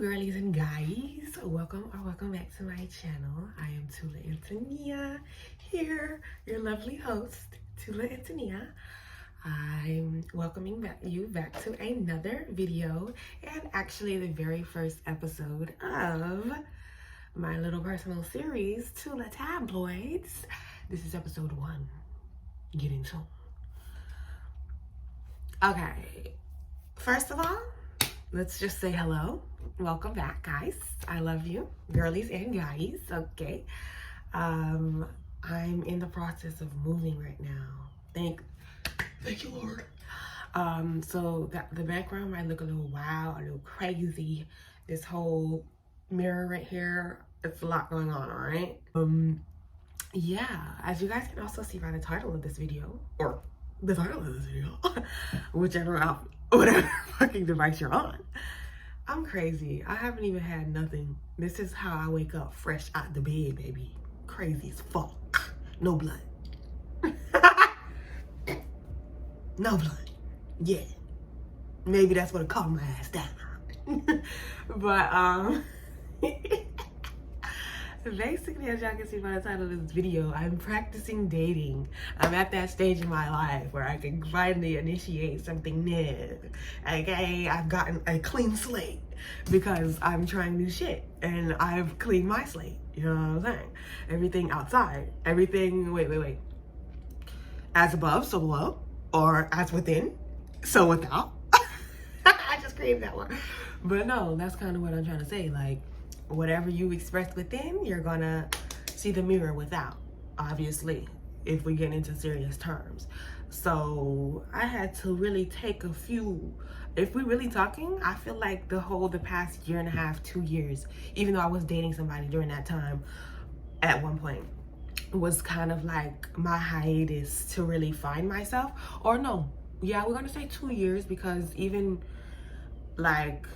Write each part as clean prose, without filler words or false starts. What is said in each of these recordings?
girlies and guys, welcome back to my channel. I am Tula Antonia here, your lovely host, Tula Antonia. I'm welcoming you back to another video, and actually the very first episode of my little personal series, Tula Tabloids. This is episode 1. Getting soon. Okay, first of all, let's just say hello. Welcome back, guys. I love you, girlies and guys. Okay. I'm in the process of moving right now. Thank you, Lord. So the background might look a little wild, a little crazy. This whole mirror right here, it's a lot going on, all right? Yeah, as you guys can also see by the title of this video, or the title of this video, whatever fucking device you're on. I'm crazy. I haven't even had nothing. This is how I wake up, fresh out the bed, baby. Crazy as fuck. No blood. No blood. Yeah. Maybe that's what calmed my ass down. But basically, as y'all can see by the title of this video, I'm practicing dating. I'm at that stage in my life where I can finally initiate something new. Okay, I've gotten a clean slate because I'm trying new shit and I've cleaned my slate. You know what I'm saying? Everything outside, everything, wait. As above, so below, or as within, so without. I just created that one. But no, that's kind of what I'm trying to say. Like, whatever you express within, you're gonna see the mirror without, obviously, if we get into serious terms. So I had to really take a few, if we're really talking, I feel like the past year and a half, 2 years, even though I was dating somebody during that time at one point, was kind of like my hiatus to really find myself. Or no, yeah, we're gonna say 2 years, because even like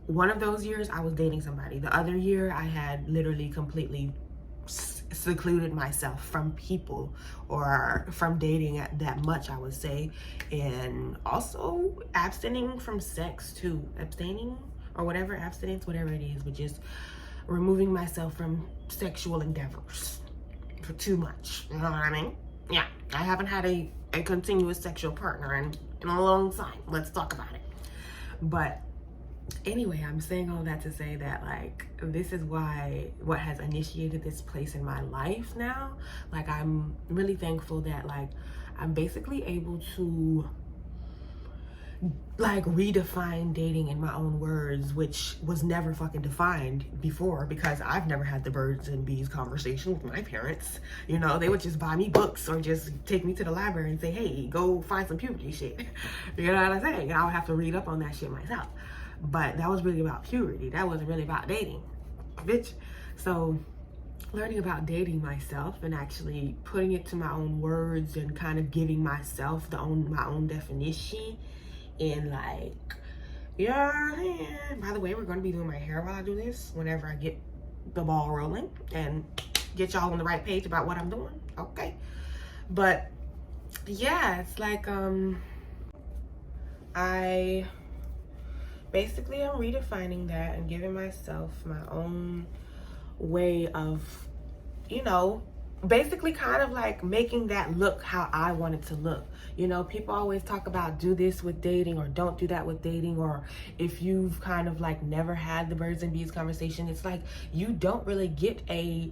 one of those years I was dating somebody. The other year I had literally completely secluded myself from people or from dating that much, I would say, and also abstaining from sex too. Abstaining or whatever, abstinence, whatever it is, but just removing myself from sexual endeavors for too much. You know what I mean? Yeah, I haven't had a continuous sexual partner in a long time. Let's talk about it. But anyway, I'm saying all that to say that, like, this is what has initiated this place in my life now. Like, I'm really thankful that, like, I'm basically able to, like, redefine dating in my own words, which was never fucking defined before, because I've never had the birds and bees conversation with my parents. You know, they would just buy me books or just take me to the library and say, hey, go find some puberty shit. You know what I'm saying? I would have to read up on that shit myself. But that was really about puberty. That wasn't really about dating, bitch. So learning about dating myself and actually putting it to my own words and kind of giving myself my own definition, and like, yeah. By the way, we're going to be doing my hair while I do this, whenever I get the ball rolling and get y'all on the right page about what I'm doing. Okay. But yeah, it's like, basically, I'm redefining that and giving myself my own way of, you know, basically kind of like making that look how I want it to look. You know, people always talk about do this with dating or don't do that with dating, or if you've kind of like never had the birds and bees conversation, it's like you don't really get a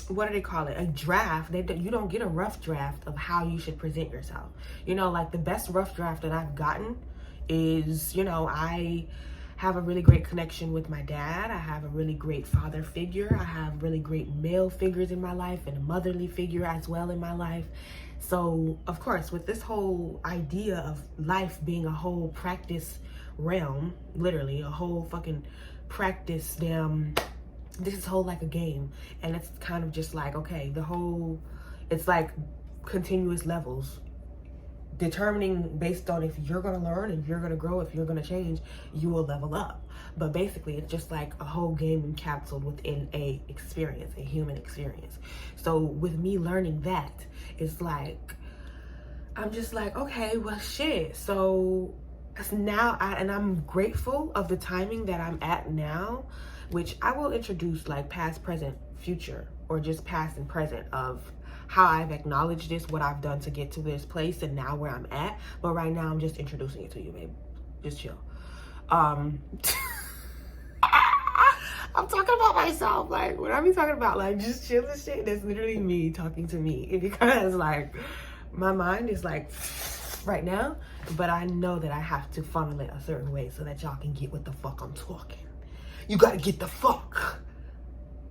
what do they call it? A draft. You don't get a rough draft of how you should present yourself. You know, like the best rough draft that I've gotten is, you know, I have a really great connection with my dad. I have a really great father figure. I have really great male figures in my life and a motherly figure as well in my life. So, of course, with this whole idea of life being a whole practice realm, literally a whole fucking practice this is whole like a game, and it's kind of just like, okay, it's like continuous levels, determining based on if you're gonna learn, if you're gonna grow, if you're gonna change, you will level up. But basically, it's just like a whole game encapsulated within a human experience. So with me learning that, it's like, I'm just like, okay, well shit, so now and I'm grateful of the timing that I'm at now, which I will introduce like past, present, future, or just past and present of how I've acknowledged this, what I've done to get to this place, and now where I'm at. But right now I'm just introducing it to you, babe. Just chill. I'm talking about myself. Like, when I be talking about like just chill and shit, that's literally me talking to me, because like my mind is like right now, but I know that I have to funnel it a certain way so that y'all can get what the fuck I'm talking. You gotta get the fuck,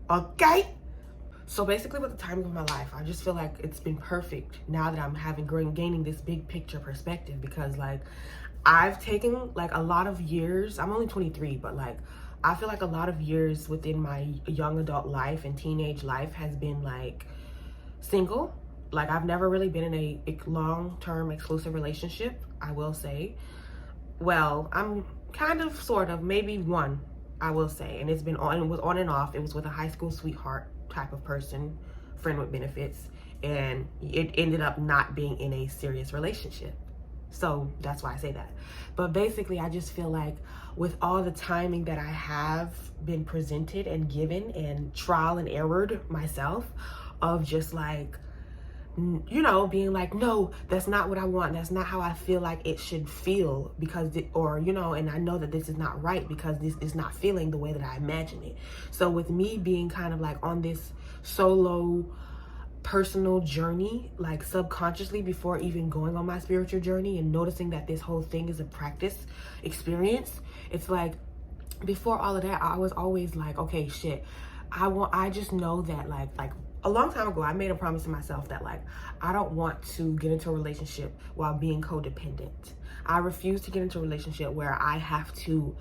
okay? So basically with the timing of my life, I just feel like it's been perfect now that I'm gaining this big picture perspective, because like I've taken like a lot of years. I'm only 23, but like I feel like a lot of years within my young adult life and teenage life has been like single. Like I've never really been in a long-term exclusive relationship, I will say. Well, I'm kind of, sort of, maybe one, I will say. And it was on and off. It was with a high school sweetheart type of person, friend with benefits. And it ended up not being in a serious relationship. So that's why I say that. But basically, I just feel like with all the timing that I have been presented and given and trial and errored myself of just like, you know, being like, no, that's not what I want. That's not how I feel like it should feel, because or, you know, and I know that this is not right because this is not feeling the way that I imagine it. So with me being kind of like on this solo personal journey, like subconsciously before even going on my spiritual journey, and noticing that this whole thing is a practice experience, it's like before all of that, I was always like, okay, shit, I just know that like a long time ago, I made a promise to myself that like, I don't want to get into a relationship while being codependent. I refuse to get into a relationship where I have to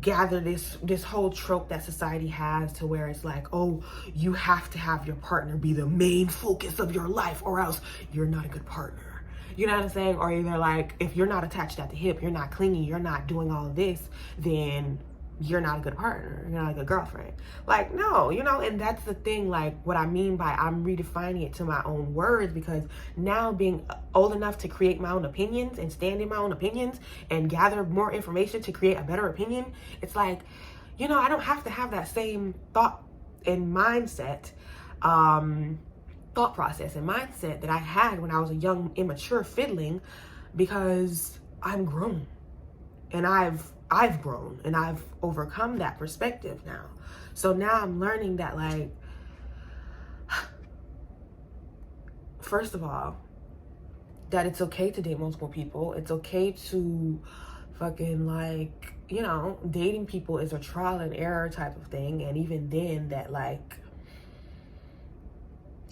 gather this whole trope that society has, to where it's like, oh, you have to have your partner be the main focus of your life or else you're not a good partner. You know what I'm saying? Or either like, if you're not attached at the hip, you're not clingy, you're not doing all of this, then you're not a good partner, you're not a good girlfriend. Like, no, you know, and that's the thing, like what I mean by I'm redefining it to my own words, because now being old enough to create my own opinions and stand in my own opinions and gather more information to create a better opinion, it's like, you know, I don't have to have that same thought and mindset, thought process and mindset that I had when I was a young, immature fiddling, because I'm grown and I've grown and I've overcome that perspective now. So now I'm learning that like, first of all, that it's okay to date multiple people. It's okay to fucking like, you know, dating people is a trial and error type of thing. And even then that like,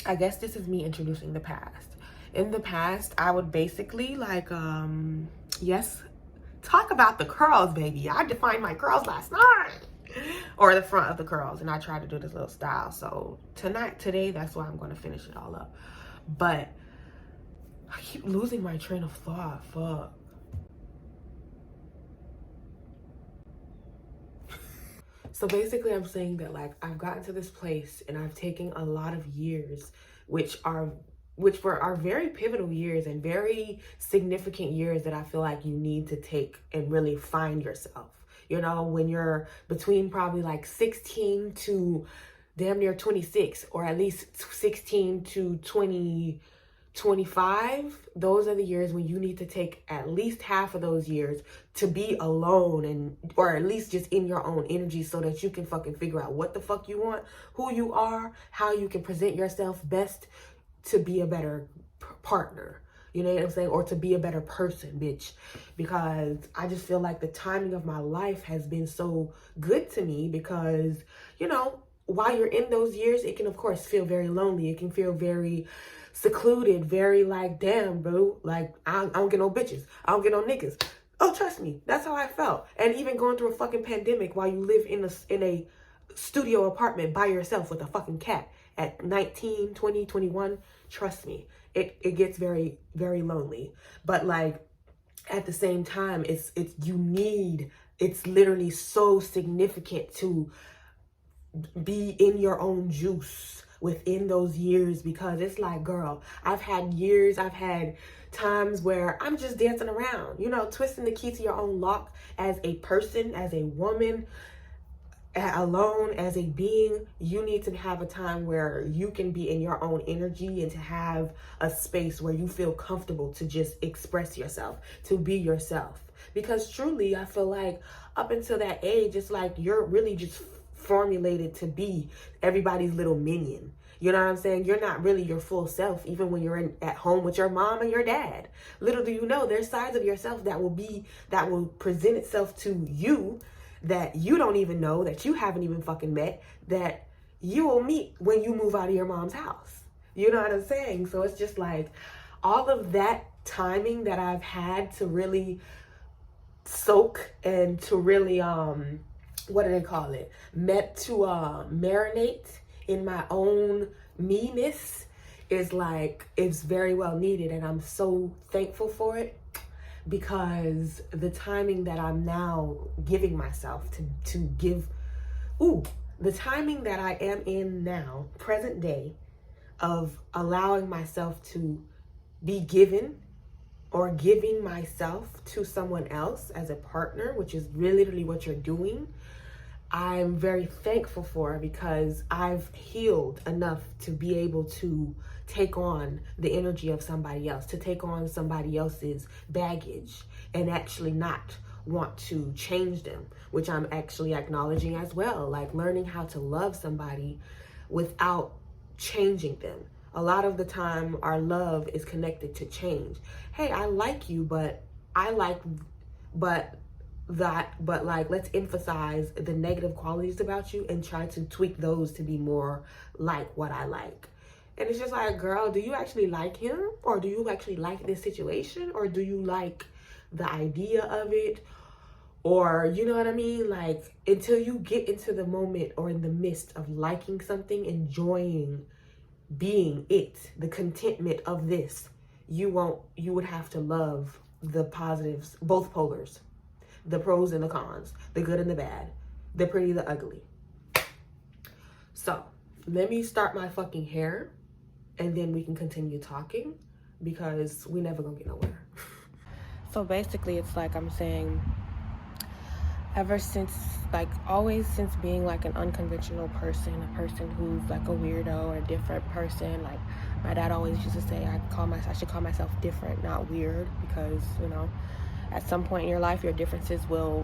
I guess this is me introducing the past. In the past, I would basically like, yes, talk about the curls, baby. I defined my curls last night, or the front of the curls, and I tried to do this little style. So today, that's why I'm going to finish it all up. But I keep losing my train of thought. Fuck. So basically, I'm saying that like I've gotten to this place, and I've taken a lot of years, which were our very pivotal years and very significant years that I feel like you need to take and really find yourself. You know, when you're between probably like 16 to damn near 26, or at least 16 to 25, those are the years when you need to take at least half of those years to be alone, and or at least just in your own energy, so that you can fucking figure out what the fuck you want, who you are, how you can present yourself best to be a better partner, you know what I'm saying? Or to be a better person, bitch. Because I just feel like the timing of my life has been so good to me, because, you know, while you're in those years, it can of course feel very lonely. It can feel very secluded, very like, damn, bro, like I don't get no bitches. I don't get no niggas. Oh, trust me, that's how I felt. And even going through a fucking pandemic while you live in a studio apartment by yourself with a fucking cat at 19, 20, 21, trust me, it gets very, very lonely. But like at the same time, it's literally so significant to be in your own juice within those years, because it's like, girl, I've had times where I'm just dancing around, you know, twisting the key to your own lock as a person, as a woman, alone, as a being. You need to have a time where you can be in your own energy and to have a space where you feel comfortable to just express yourself, to be yourself. Because truly, I feel like up until that age, it's like you're really just formulated to be everybody's little minion. You know what I'm saying? You're not really your full self, even when you're at home with your mom and your dad. Little do you know, there's sides of yourself that will present itself to you that you don't even know, that you haven't even fucking met, that you will meet when you move out of your mom's house. You know what I'm saying? So it's just like all of that timing that I've had to really soak and to really what do they call it? Marinate in my own me-ness is like, it's very well needed, and I'm so thankful for it, because the timing that I'm now giving myself to give, the timing that I am in now, present day, of allowing myself to be given or giving myself to someone else as a partner, which is really literally what you're doing, I'm very thankful for, because I've healed enough to be able to take on the energy of somebody else, to take on somebody else's baggage and actually not want to change them, which I'm actually acknowledging as well, like learning how to love somebody without changing them. A lot of the time our love is connected to change. Hey, I like you, but like, let's emphasize the negative qualities about you and try to tweak those to be more like what I like. And it's just like, girl, do you actually like him? Or do you actually like this situation? Or do you like the idea of it? Or, you know what I mean? Like, until you get into the moment or in the midst of liking something, enjoying being it, the contentment of this, you would have to love the positives, both polars, the pros and the cons, the good and the bad, the pretty, the ugly. So let me start my fucking hair and then we can continue talking, because we never gonna get nowhere. So basically it's like I'm saying, ever since, like always since being like an unconventional person, a person who's like a weirdo or a different person, like my dad always used to say I should call myself different, not weird, because, you know, at some point in your life your differences will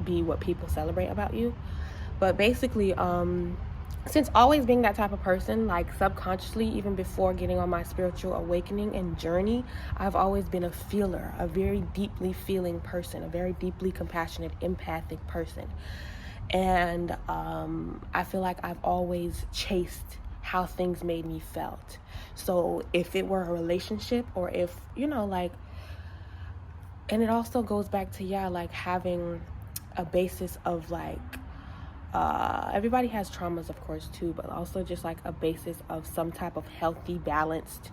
be what people celebrate about you. But basically, since always being that type of person, like subconsciously, even before getting on my spiritual awakening and journey, I've always been a feeler, a very deeply feeling person, a very deeply compassionate, empathic person. And I feel like I've always chased how things made me felt. So if it were a relationship, or if, you know, like, and it also goes back to, like having a basis of like, everybody has traumas, of course, too, but also just like a basis of some type of healthy, balanced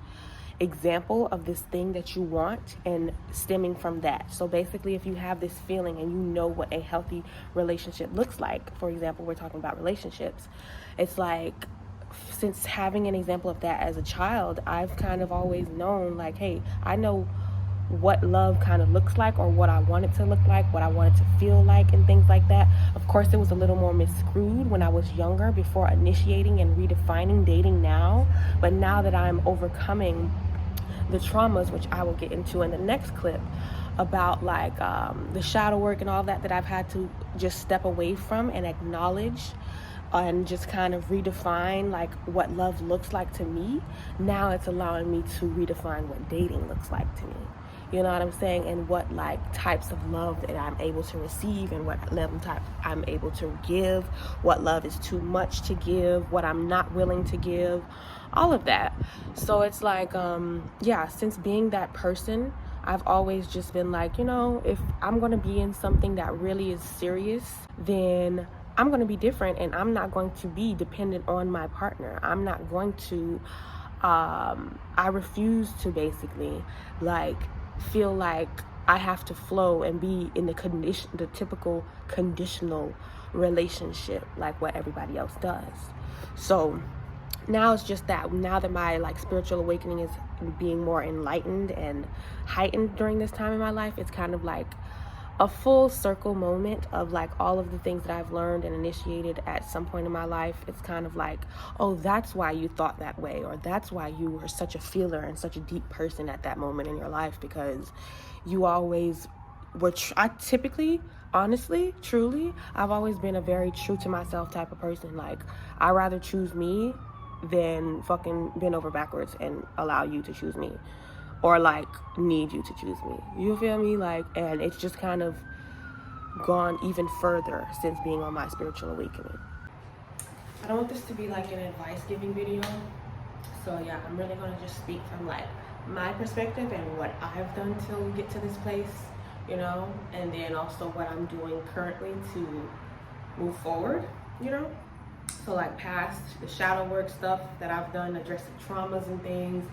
example of this thing that you want, and stemming from that. So basically, if you have this feeling and you know what a healthy relationship looks like, for example, we're talking about relationships, it's like, since having an example of that as a child, I've kind of always known, like, hey, I know what love kind of looks like, or what I want it to look like, what I want it to feel like, and things like that. Of course, it was a little more miscrewed when I was younger, before initiating and redefining dating now. But now that I'm overcoming the traumas, which I will get into in the next clip, about like the shadow work and all that I've had to just step away from and acknowledge, and just kind of redefine like what love looks like to me. Now it's allowing me to redefine what dating looks like to me. You know what I'm saying? And what like types of love that I'm able to receive, and what love type I'm able to give, what love is too much to give, what I'm not willing to give, all of that. So it's like, since being that person, I've always just been like, you know, if I'm going to be in something that really is serious, then I'm going to be different, and I'm not going to be dependent on my partner. I'm not going to, I refuse to basically like feel like I have to flow and be in the typical conditional relationship like what everybody else does. So now it's just that, now that my like spiritual awakening is being more enlightened and heightened during this time in my life. It's kind of like a full circle moment of like all of the things that I've learned and initiated at some point in my life. It's kind of like, oh, that's why you thought that way, or that's why you were such a feeler and such a deep person at that moment in your life, because you always were I typically, honestly, truly, I've always been a very true to myself type of person. Like, I'd rather choose me than fucking bend over backwards and allow you to choose me, or like need you to choose me. You feel me? Like, and it's just kind of gone even further since being on my spiritual awakening. I don't want this to be like an advice giving video, so yeah, I'm really gonna just speak from like my perspective and what I've done to get to this place, you know, and then also what I'm doing currently to move forward, you know. So like past the shadow work stuff that I've done, addressing traumas and things,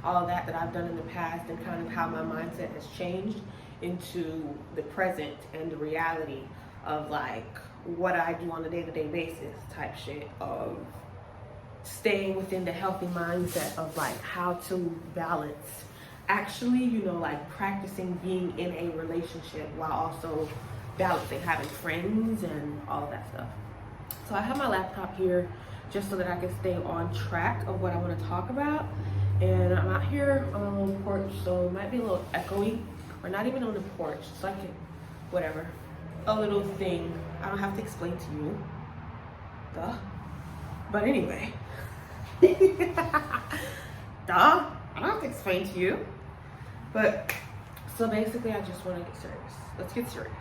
all that I've done in the past, and kind of how my mindset has changed into the present and the reality of like what I do on a day-to-day basis type shit, of staying within the healthy mindset of like how to balance actually, you know, like practicing being in a relationship while also balancing having friends and all of that stuff. So I have my laptop here just so that I can stay on track of what I want to talk about. And I'm out here on a little porch, so it might be a little echoey, or not even on the porch. It's like whatever, a little thing. I don't have to explain to you. Duh. But anyway. Duh. I don't have to explain to you. But so basically, I just want to get serious. Let's get serious.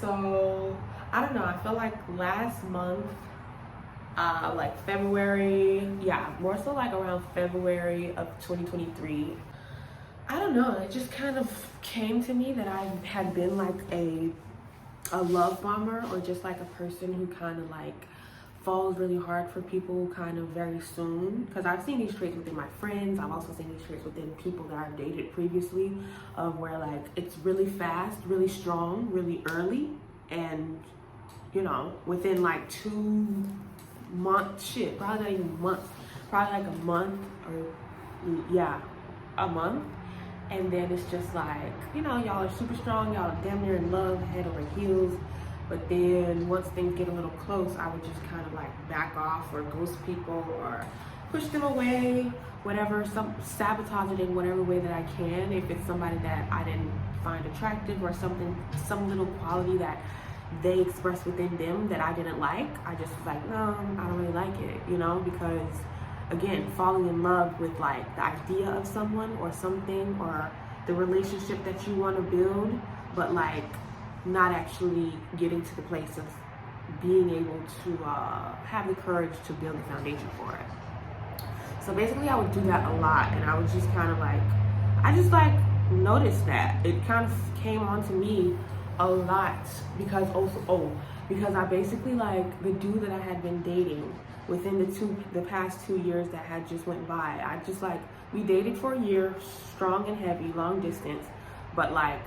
So I don't know. I feel like last month, like February, yeah, more so like around February of 2023. I don't know. It just kind of came to me that I had been like a love bomber, or just like a person who kind of like falls really hard for people kind of very soon. Because I've seen these traits within my friends. I've also seen these traits within people that I've dated previously, of where like it's really fast, really strong, really early, and you know, within like 2 months, shit, probably not even months, probably like a month, or yeah, a month. And then it's just like, you know, y'all are super strong, y'all are damn near in love, head over heels. But then once things get a little close, I would just kind of like back off, or ghost people, or push them away, whatever, sabotage it in whatever way that I can. If it's somebody that I didn't find attractive, or something, some little quality that they expressed within them that I didn't like, I just was like, no, I don't really like it, you know, because again, falling in love with like the idea of someone or something, or the relationship that you want to build, but like not actually getting to the place of being able to have the courage to build a foundation for it. So basically I would do that a lot, and I would just kind of like, I just like noticed that it kind of came on to me a lot, because also, because I basically like the dude that I had been dating within the past 2 years that had just went by. I just like, we dated for a year, strong and heavy, long distance, but like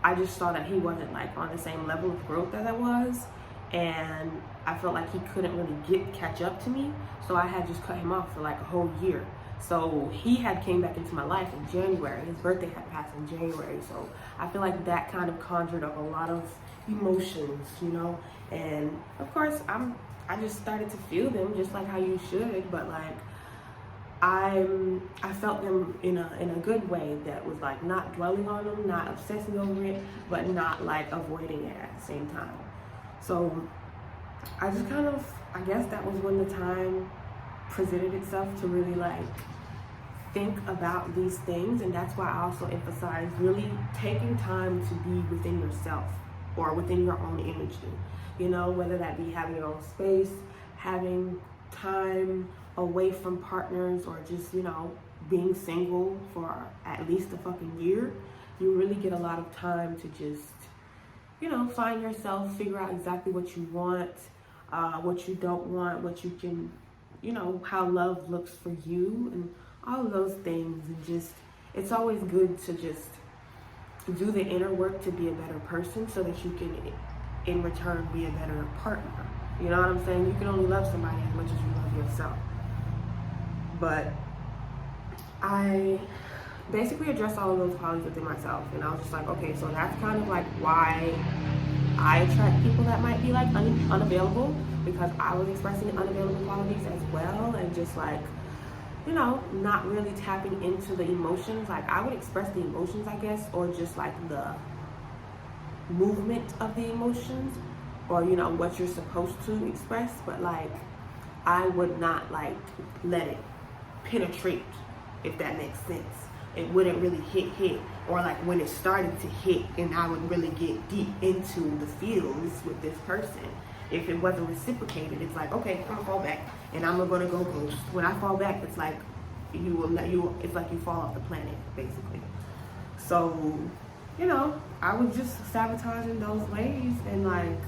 I just saw that he wasn't like on the same level of growth as I was, and I felt like he couldn't really catch up to me, so I had just cut him off for like a whole year. So he had came back into my life in January. His birthday had passed in January, so I feel like that kind of conjured up a lot of emotions, you know. And of course, I just started to feel them just like how you should, but like I felt them in a good way that was like not dwelling on them, not obsessing over it, but not like avoiding it at the same time. So I just kind of, I guess that was when the time presented itself to really like think about these things. And that's why I also emphasize really taking time to be within yourself, or within your own energy, you know, whether that be having your own space, having time away from partners, or just, you know, being single for at least a fucking year. You really get a lot of time to just, you know, find yourself, figure out exactly what you want, what you don't want, what you can, you know, how love looks for you, and all of those things. And just, it's always good to just do the inner work to be a better person, so that you can in return be a better partner. You know what I'm saying? You can only love somebody as much as you love yourself. But I basically addressed all of those qualities within myself, and I was just like, okay, so that's kind of like why I attract people that might be like unavailable, because I was expressing unavailable qualities as well, and just like, you know, not really tapping into the emotions. Like I would express the emotions, I guess, or just like the movement of the emotions, or you know what you're supposed to express, but like I would not like let it penetrate, if that makes sense. It wouldn't really hit, or like when it started to hit and I would really get deep into the feels with this person, if it wasn't reciprocated, it's like, okay, I'm gonna fall back and I'm gonna go ghost. When I fall back, it's like it's like you fall off the planet, basically. So, you know, I would just sabotage in those ways, and like,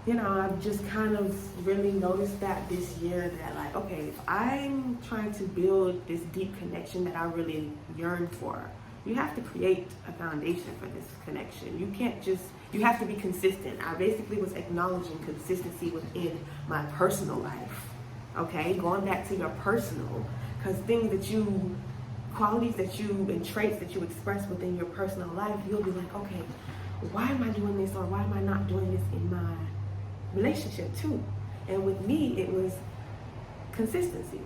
you know, I've just kind of really noticed that this year, that like, okay, if I'm trying to build this deep connection that I really yearn for, you have to create a foundation for this connection. You can't just, you have to be consistent. I basically was acknowledging consistency within my personal life, okay? Going back to your personal, because things that you, qualities that you, and traits that you express within your personal life, you'll be like, okay, why am I doing this, or why am I not doing this in my relationship too? And with me, it was consistency.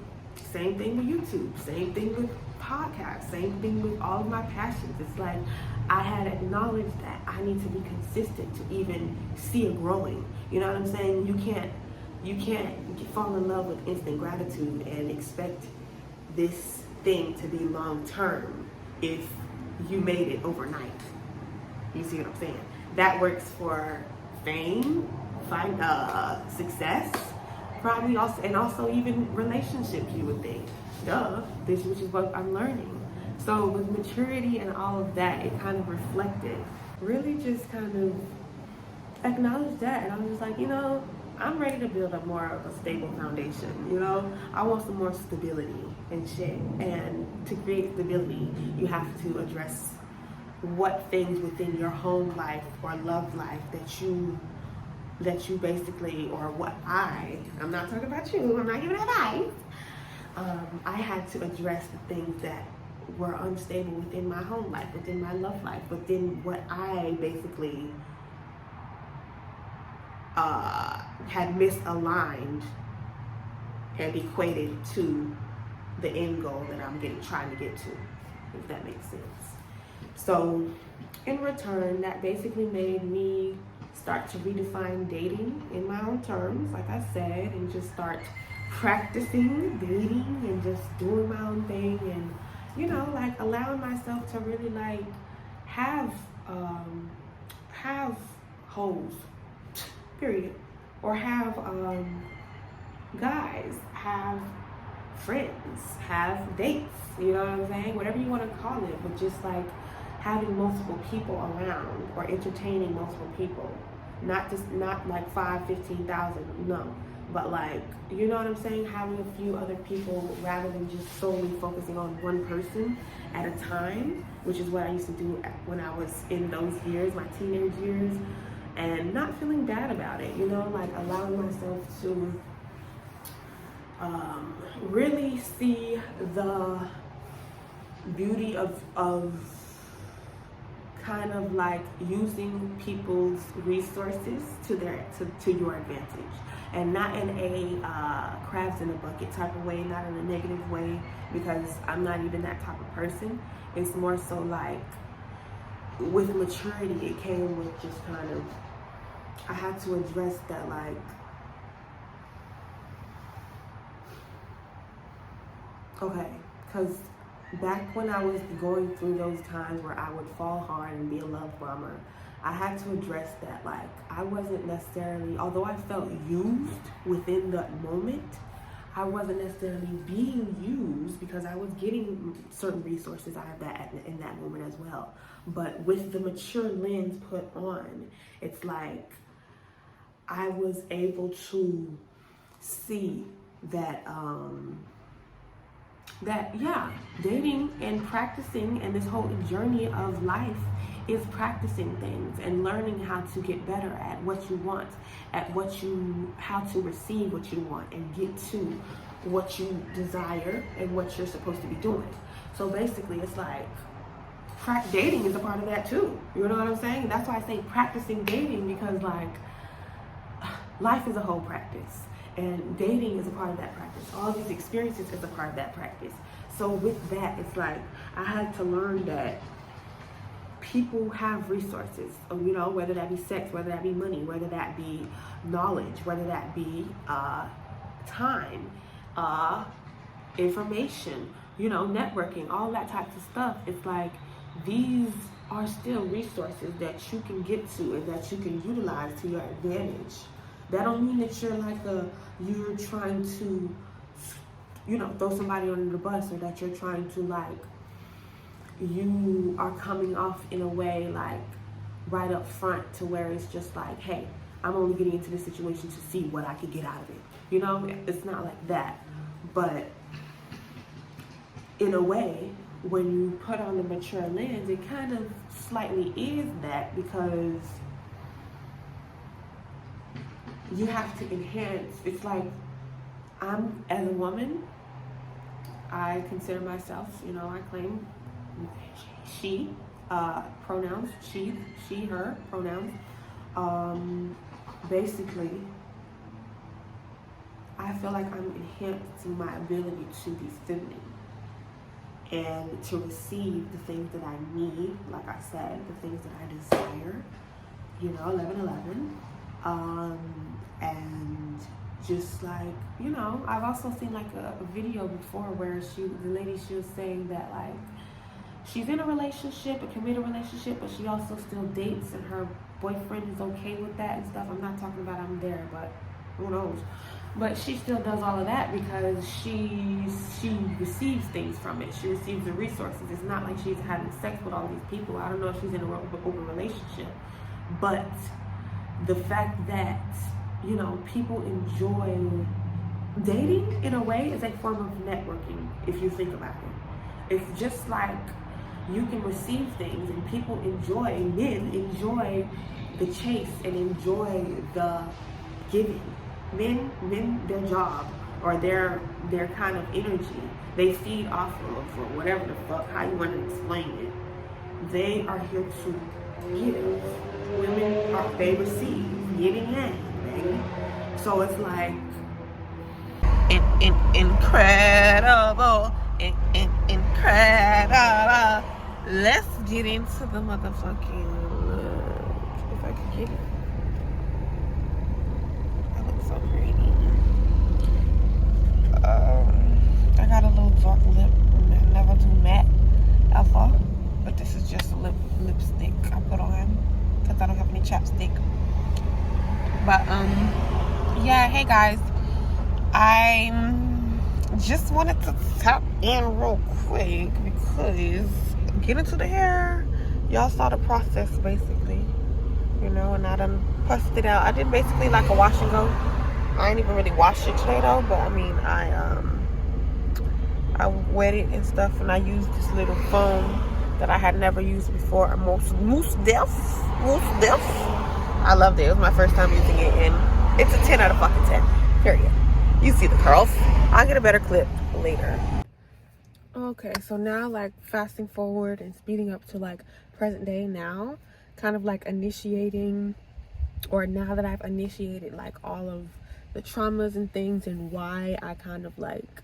Same thing with YouTube, same thing with podcasts, same thing with all of my passions. It's like I had acknowledged that I need to be consistent to even see it growing. You know what I'm saying? You can't fall in love with instant gratitude and expect this thing to be long term if you made it overnight. You see what I'm saying? That works for fame, success, probably also, and also even relationships, you would think. Which is what I'm learning. So with maturity and all of that, it kind of reflected, really just kind of acknowledged that, and I was just like, you know, I'm ready to build a more of a stable foundation. You know, I want some more stability and shit. And to create stability, you have to address what things within your home life or love life that you basically, or what I'm not talking about you, I'm not giving advice. I had to address the things that were unstable within my home life, within my love life, within what I basically had misaligned and equated to the end goal that I'm trying to get to, if that makes sense. So in return, that basically made me start to redefine dating in my own terms, like I said, and just start practicing dating and just doing my own thing, and you know, like allowing myself to really like have hoes, period, or have guys, have friends, have dates, you know what I'm saying, whatever you want to call it, but just like having multiple people around, or entertaining multiple people, not like 15,000, no, but like, you know what I'm saying, having a few other people rather than just solely focusing on one person at a time, which is what I used to do when I was in those years, my teenage years, and not feeling bad about it, you know, like allowing myself to really see the beauty of kind of like using people's resources to your advantage, and not in a crabs in a bucket type of way, not in a negative way, because I'm not even that type of person. It's more so like with maturity, it came with just kind of, I had to address that, like, okay, because back when I was going through those times where I would fall hard and be a love bomber, I had to address that, like, I wasn't necessarily, although I felt used within that moment, I wasn't necessarily being used because I was getting certain resources out of that in that moment as well. But with the mature lens put on, it's like I was able to see that dating and practicing, and this whole journey of life is practicing things and learning how to get better at what you want, at how to receive what you want and get to what you desire and what you're supposed to be doing. So basically, it's like dating is a part of that too. You know what I'm saying? That's why I say practicing dating, because like life is a whole practice, and dating is a part of that practice. All these experiences is a part of that practice. So with that, it's like I had to learn that people have resources, you know, whether that be sex, whether that be money, whether that be knowledge, whether that be time, information, you know, networking, all that types of stuff. It's like these are still resources that you can get to and that you can utilize to your advantage. That don't mean that you're trying to, you know, throw somebody under the bus, or that you're trying to like, you are coming off in a way like right up front to where it's just like, hey, I'm only getting into this situation to see what I can get out of it. You know, it's not like that. But in a way, when you put on the mature lens, it kind of slightly is that, because you have to enhance. It's like, I'm, as a woman, I consider myself, you know, I claim she, pronouns, she, her, pronouns. Basically, I feel like I'm enhancing my ability to be feminine and to receive the things that I need, like I said, the things that I desire, you know, 11:11. And just like, you know, I've also seen like a video before where the lady, she was saying that like, she's in a relationship, a committed relationship, but she also still dates, and her boyfriend is okay with that and stuff. I'm not talking about I'm there, but who knows. But she still does all of that because she receives things from it. She receives the resources. It's not like she's having sex with all these people. I don't know if she's in an open relationship. But the fact that, you know, people enjoy dating in a way is a form of networking, if you think about it. It's just like you can receive things, and people enjoy, men enjoy the chase and enjoy the giving. Men, their job or their kind of energy, they feed off of, or whatever the fuck, how you want to explain it. They are here to give. Women they receive, yin and yang, baby. So it's like incredible, incredible. Let's get into the motherfucking look. If I could get it. That looks so pretty. I got a little dark lip. I never do matte ever, but this is just a lipstick I put on because I don't have any chapstick. But yeah, hey guys, I just wanted to tap in real quick because get into the hair. Y'all saw the process basically, you know, and I done pressed it out. I did basically like a wash and go. I ain't even really washed it today though, but I mean I wet it and stuff, and I used this little foam that I had never used before, a Mousse Def. I loved it. It was my first time using it, and it's a 10 out of fucking 10. Period. You see the curls. I'll get a better clip later. Okay, so now like fasting forward and speeding up to like present day now, kind of like initiating, or now that I've initiated like all of the traumas and things and why I kind of like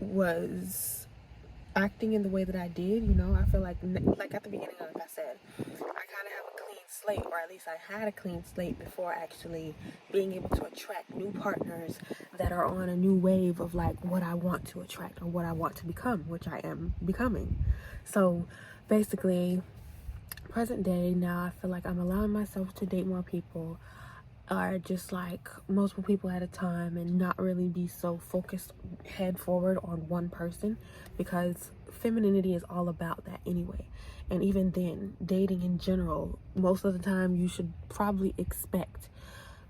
was acting in the way that I did, you know, I feel like at the beginning, like I said, I kind of have a clean slate, or at least I had a clean slate before actually being able to attract new partners that are on a new wave of like what I want to attract or what I want to become, which I am becoming. So basically, present day now, I feel like I'm allowing myself to date more people, or just like multiple people at a time, and not really be so focused head forward on one person, because femininity is all about that anyway. And even then, dating in general, most of the time you should probably expect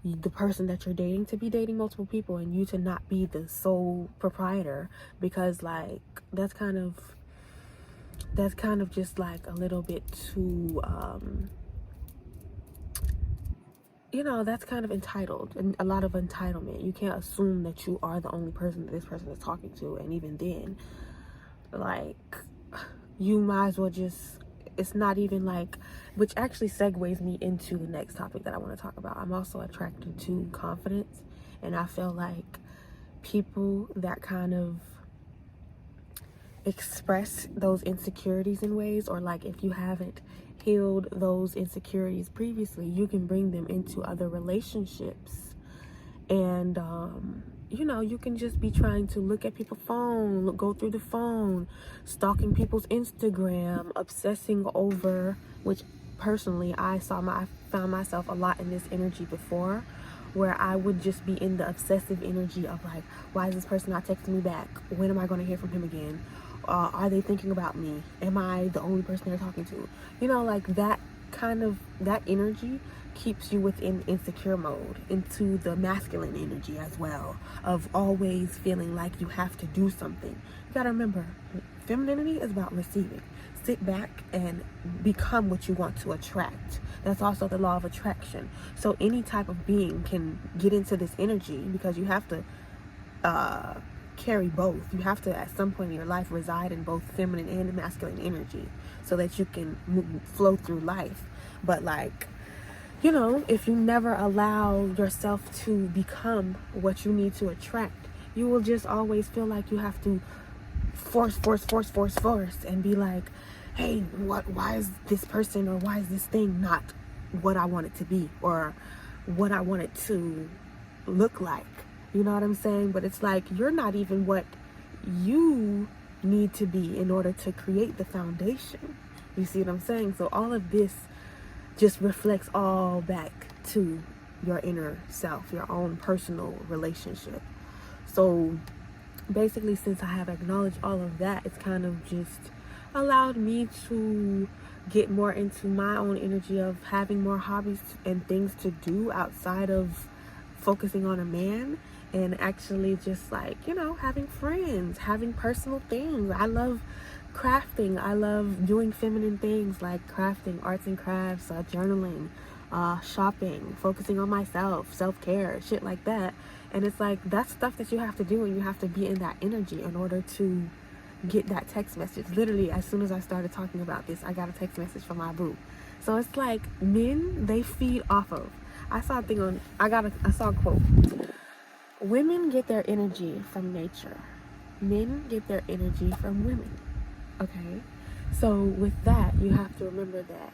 the person that you're dating to be dating multiple people and you to not be the sole proprietor, because like that's kind of just like a little bit too that's kind of entitled, and a lot of entitlement. You can't assume that you are the only person that this person is talking to, and even then, like, you might as well just, it's not even like, which actually segues me into the next topic that I want to talk about. I'm also attracted to confidence, and I feel like people that kind of express those insecurities in ways, or like if you haven't healed those insecurities previously, you can bring them into other relationships. And you can just be trying to look at people's phone, go through the phone, stalking people's Instagram, obsessing over, which personally I found myself a lot in this energy before, where I would just be in the obsessive energy of like, why is this person not texting me back? When am I going to hear from him again? Are they thinking about me? Am I the only person they're talking to? Like that energy keeps you within insecure mode, into the masculine energy as well, of always feeling like you have to do something. You gotta remember, femininity is about receiving. Sit back and become what you want to attract. That's also the law of attraction. So any type of being can get into this energy, because you have to carry both. You have to at some point in your life reside in both feminine and masculine energy, so that you can flow through life. But like, if you never allow yourself to become what you need to attract, you will just always feel like you have to force, and be like, hey, why is this person, or why is this thing not what I want it to be, or what I want it to look like? You know what I'm saying? But it's like, you're not even what you need to be in order to create the foundation. You see what I'm saying? So all of this just reflects all back to your inner self, your own personal relationship. So basically, since I have acknowledged all of that, it's kind of just allowed me to get more into my own energy of having more hobbies and things to do outside of focusing on a man, and actually just like, having friends, having personal things. I love crafting. I love doing feminine things like crafting, arts and crafts, journaling, shopping, focusing on myself, self-care, shit like that. And it's like, that's stuff that you have to do, and you have to be in that energy in order to get that text message. Literally, as soon as I started talking about this, I got a text message from my boo. So it's like, men, they feed off of. I saw a quote. Women get their energy from nature. Men get their energy from women. Okay? So with that, you have to remember that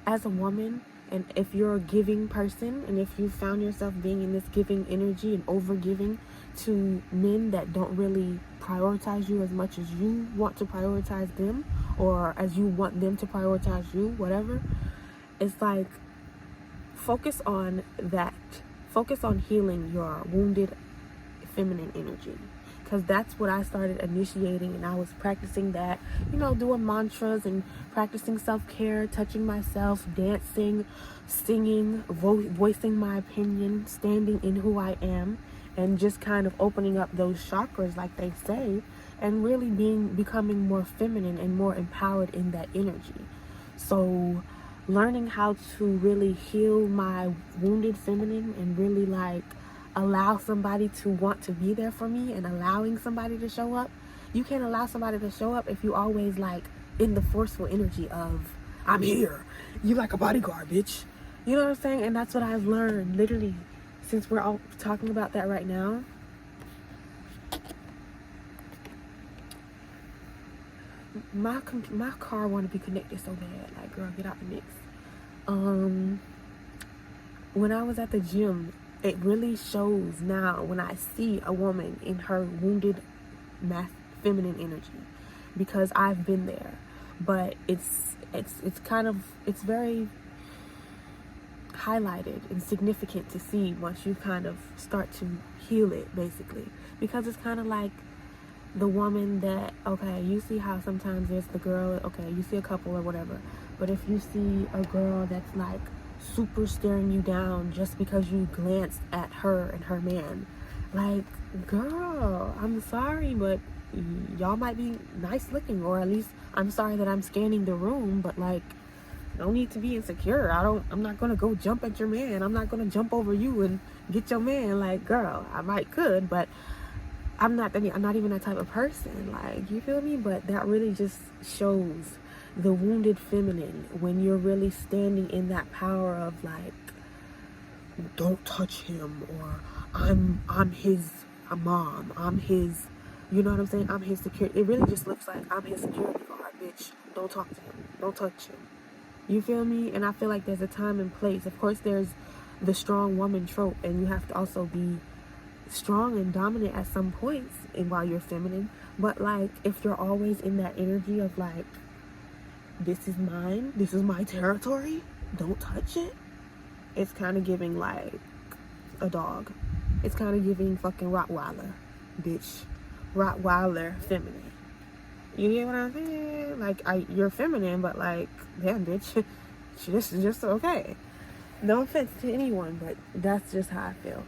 as a woman, and if you're a giving person, and if you found yourself being in this giving energy and over giving to men that don't really prioritize you as much as you want to prioritize them, or as you want them to prioritize you, whatever, it's like, focus on that. Focus on healing your wounded feminine energy, because that's what I started initiating, and I was practicing that, doing mantras and practicing self-care, touching myself, dancing, singing, voicing my opinion, standing in who I am, and just kind of opening up those chakras, like they say, and really becoming more feminine and more empowered in that energy. So learning how to really heal my wounded feminine, and really like allow somebody to want to be there for me, and allowing somebody to show up. You can't allow somebody to show up if you always like in the forceful energy of, I'm here, you like a bodyguard, bitch. You know what I'm saying? And that's what I've learned, literally, since we're all talking about that right now. My car want to be connected so bad. Like, girl, get out the mix. When I was at the gym, it really shows now when I see a woman in her wounded feminine energy, because I've been there. But it's very highlighted and significant to see once you kind of start to heal it, basically, because it's kind of like the woman that, okay, you see how sometimes there's the girl, okay, you see a couple or whatever, but if you see a girl that's like super staring you down just because you glanced at her and her man, like, girl, I'm sorry, but y'all might be nice looking, or at least I'm sorry that I'm scanning the room, but like, No need to be insecure. I'm not gonna go jump at your man. I'm not gonna jump over you and get your man. Like, girl, I might could, but I'm not even that type of person. Like, you feel me? But that really just shows the wounded feminine when you're really standing in that power of like, don't touch him, or I'm his mom, I'm his, you know what I'm saying? I'm his security. It really just looks like I'm his security guard, bitch. Don't talk to him. Don't touch him. You feel me? And I feel like there's a time and place. Of course, there's the strong woman trope, and you have to also be strong and dominant at some points and while you're feminine. But like, if you're always in that energy of like, this is mine, this is my territory, don't touch it, it's kind of giving like a dog. It's kind of giving fucking Rottweiler, bitch. Rottweiler feminine. You get what I'm saying? Like, you're feminine, but like, damn, bitch, this is just okay. No offense to anyone, but that's just how I feel.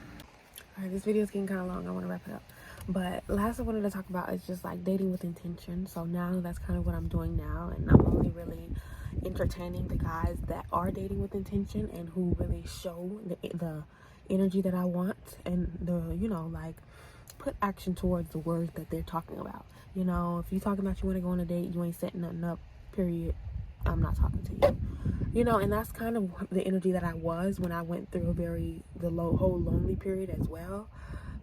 Alright, this video is getting kind of long. I want to wrap it up. But last I wanted to talk about is just like dating with intention. So now that's kind of what I'm doing now, and I'm only really entertaining the guys that are dating with intention and who really show the energy that I want, and the, you know, like, put action towards the words that they're talking about. You know, if you talking about you want to go on a date, you ain't setting nothing up, period, I'm not talking to you. You know, and that's kind of the energy that I was when I went through whole lonely period as well.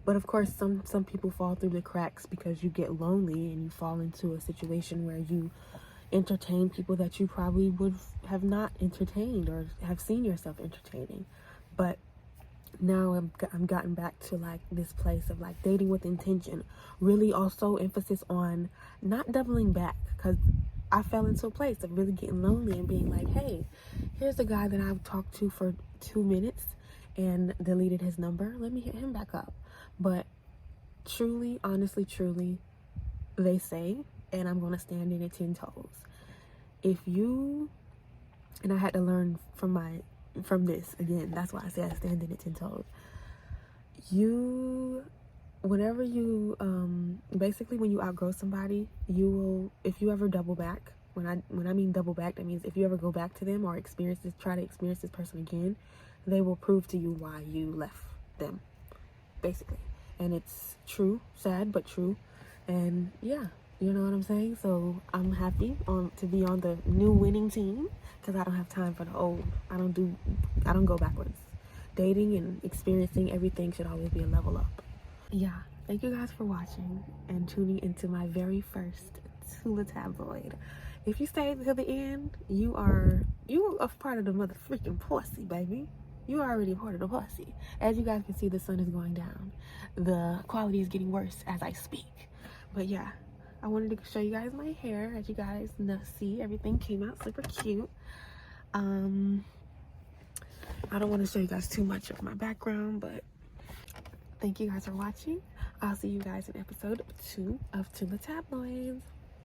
But of course, some people fall through the cracks because you get lonely and you fall into a situation where you entertain people that you probably would have not entertained or have seen yourself entertaining. But now I'm gotten back to like this place of like dating with intention, really also emphasis on not doubling back, because I fell into a place of really getting lonely and being like, hey, here's a guy that I've talked to for 2 minutes and deleted his number, let me hit him back up. But truly, honestly, truly, they say, and I'm gonna stand in it 10 toes, if you, and I had to learn from this again, that's why I say I stand in it 10 toes. Whenever you basically when you outgrow somebody, you will, if you ever double back, when I mean double back, that means if you ever go back to them or try to experience this person again, they will prove to you why you left them, basically. And it's true, sad but true. And yeah, you know what I'm saying? So I'm happy to be on the new winning team, because I don't have time for the old. I don't go backwards. Dating and experiencing everything should always be a level up. Yeah, thank you guys for watching and tuning into my very first Tula Tabloid. If you stayed till the end, you are a part of the mother freaking pussy, baby. You are already a part of the pussy. As you guys can see, the sun is going down. The quality is getting worse as I speak. But yeah, I wanted to show you guys my hair. As you guys see, everything came out super cute. I don't want to show you guys too much of my background, but thank you guys for watching. I'll see you guys in episode 2 of Tula Tabloids.